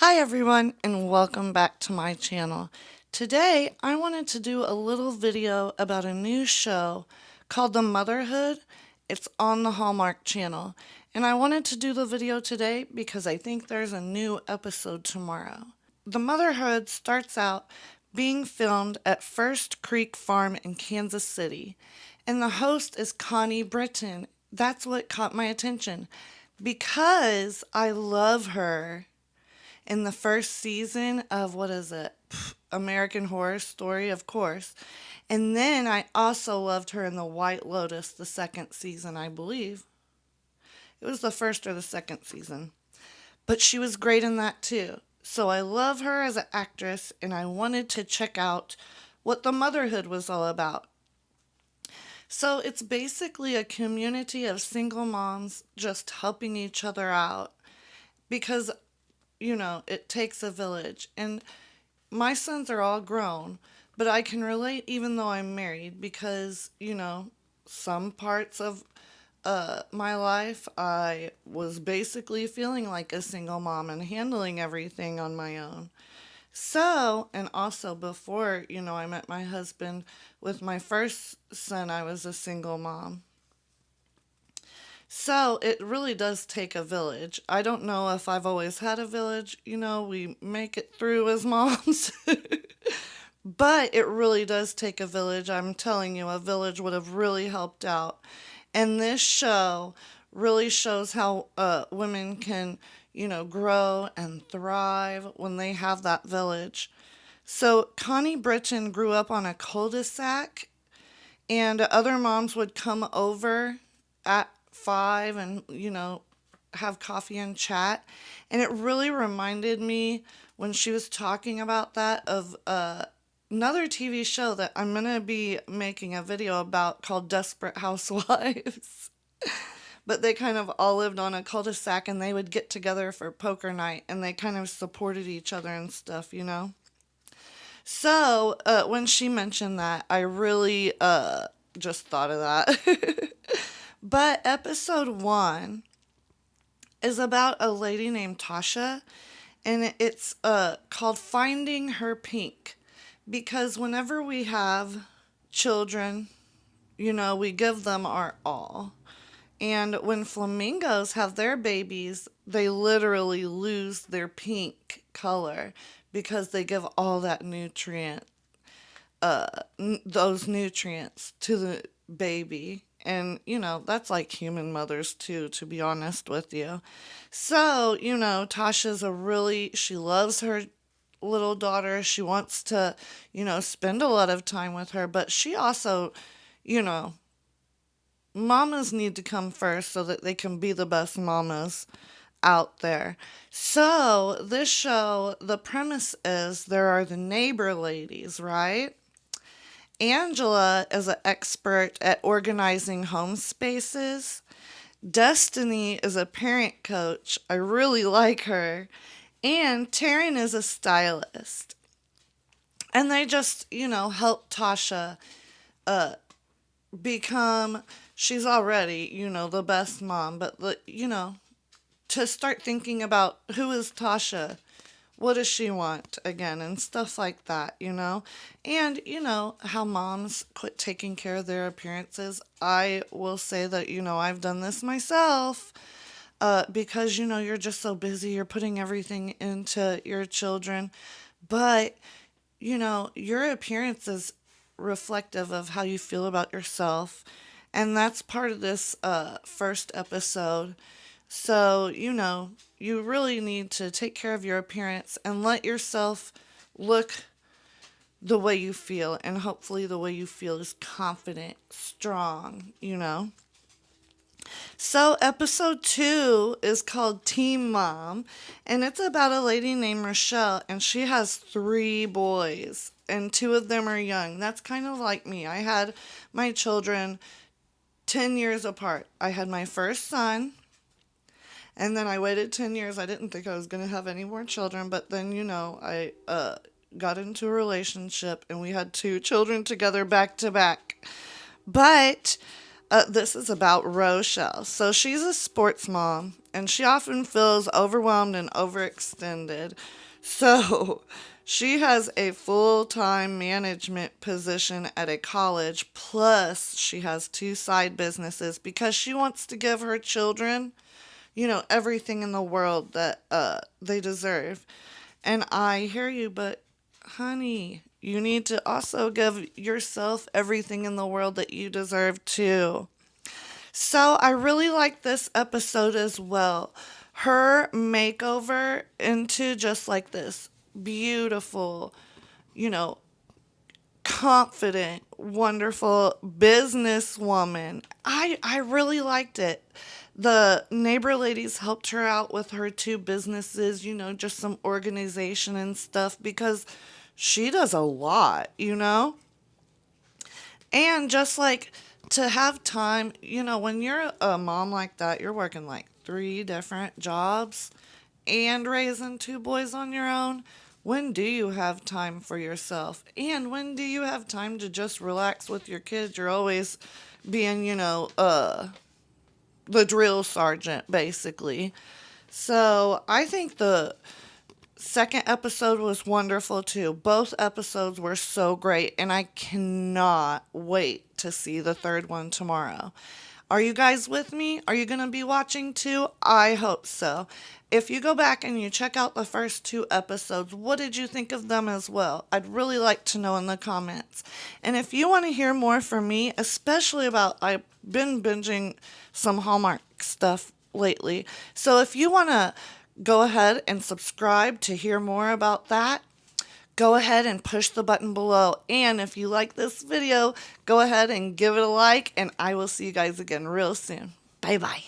Hi everyone and welcome back to my channel. Today I wanted to do a little video about a new show called the Motherhood. It's on the Hallmark Channel and I wanted to do the video today because I think there's a new episode tomorrow. The Motherhood starts out being filmed at First Creek Farm in Kansas City and the host is Connie Britton. That's what caught my attention because I love her in the first season of what is it? American Horror Story, of course. And then I also loved her in The White Lotus, the second season, I believe. It was the first or the second season. But she was great in that too. So I love her as an actress, and I wanted to check out what the motherhood was all about. So it's basically a community of single moms just helping each other out because it takes a village. And my sons are all grown, but I can relate even though I'm married because, some parts of my life I was basically feeling like a single mom and handling everything on my own. So, and also before, I met my husband with my first son, I was a single mom. So it really does take a village. I don't know if I've always had a village. We make it through as moms. But it really does take a village. I'm telling you, a village would have really helped out. And this show really shows how women can, grow and thrive when they have that village. So Connie Britton grew up on a cul-de-sac and other moms would come over at 5 and have coffee and chat, and it really reminded me when she was talking about that of another TV show that I'm going to be making a video about called Desperate Housewives. But they kind of all lived on a cul-de-sac and they would get together for poker night and they kind of supported each other and stuff. So when she mentioned that, I really just thought of that. But episode 1 is about a lady named Tasha, and it's called Finding Her Pink. Because whenever we have children, we give them our all. And when flamingos have their babies, they literally lose their pink color because they give all that those nutrients to the baby. And, that's like human mothers too, to be honest with you. So, Tasha's she loves her little daughter. She wants to, spend a lot of time with her, but she also, you know, mamas need to come first so that they can be the best mamas out there. So, this show, the premise is there are the neighbor ladies, right? Angela is an expert at organizing home spaces. Destiny is a parent coach. I really like her. And Taryn is a stylist. And they just, help Tasha uh, become, she's already, the best mom, but, to start thinking about who is Tasha? What does she want again? And stuff like that. And, how moms quit taking care of their appearances. I will say that, I've done this myself because, you're just so busy. You're putting everything into your children. But, your appearance is reflective of how you feel about yourself. And that's part of this first episode. So, you really need to take care of your appearance and let yourself look the way you feel. And hopefully, the way you feel is confident, strong. So, episode 2 is called Team Mom. And it's about a lady named Rochelle. And she has 3 boys. And 2 of them are young. That's kind of like me. I had my children 10 years apart. I had my first son. And then I waited 10 years. I didn't think I was going to have any more children. But then, I got into a relationship and we had 2 children together back to back. But This is about Rochelle. So she's a sports mom, and she often feels overwhelmed and overextended. So she has a full time management position at a college, plus she has two side businesses because she wants to give her children, everything in the world that they deserve. And I hear you, but honey, you need to also give yourself everything in the world that you deserve too. So I really like this episode as well. Her makeover into just like this beautiful, you know, confident, wonderful businesswoman. I really liked it. The neighbor ladies helped her out with her two businesses, just some organization and stuff because she does a lot. And just like to have time, when you're a mom like that, you're working like three different jobs and raising two boys on your own. When do you have time for yourself? And when do you have time to just relax with your kids? You're always being, the drill sergeant, basically. So I think the second episode was wonderful too. Both episodes were so great, and I cannot wait to see the third one tomorrow. Are you guys with me? Are you going to be watching too? I hope so. If you go back and you check out the first two episodes, what did you think of them as well? I'd really like to know in the comments. And if you want to hear more from me, especially about, I've been binging some Hallmark stuff lately. So if you want to go ahead and subscribe to hear more about that, go ahead and push the button below. And if you like this video, go ahead and give it a like, and I will see you guys again real soon. Bye bye.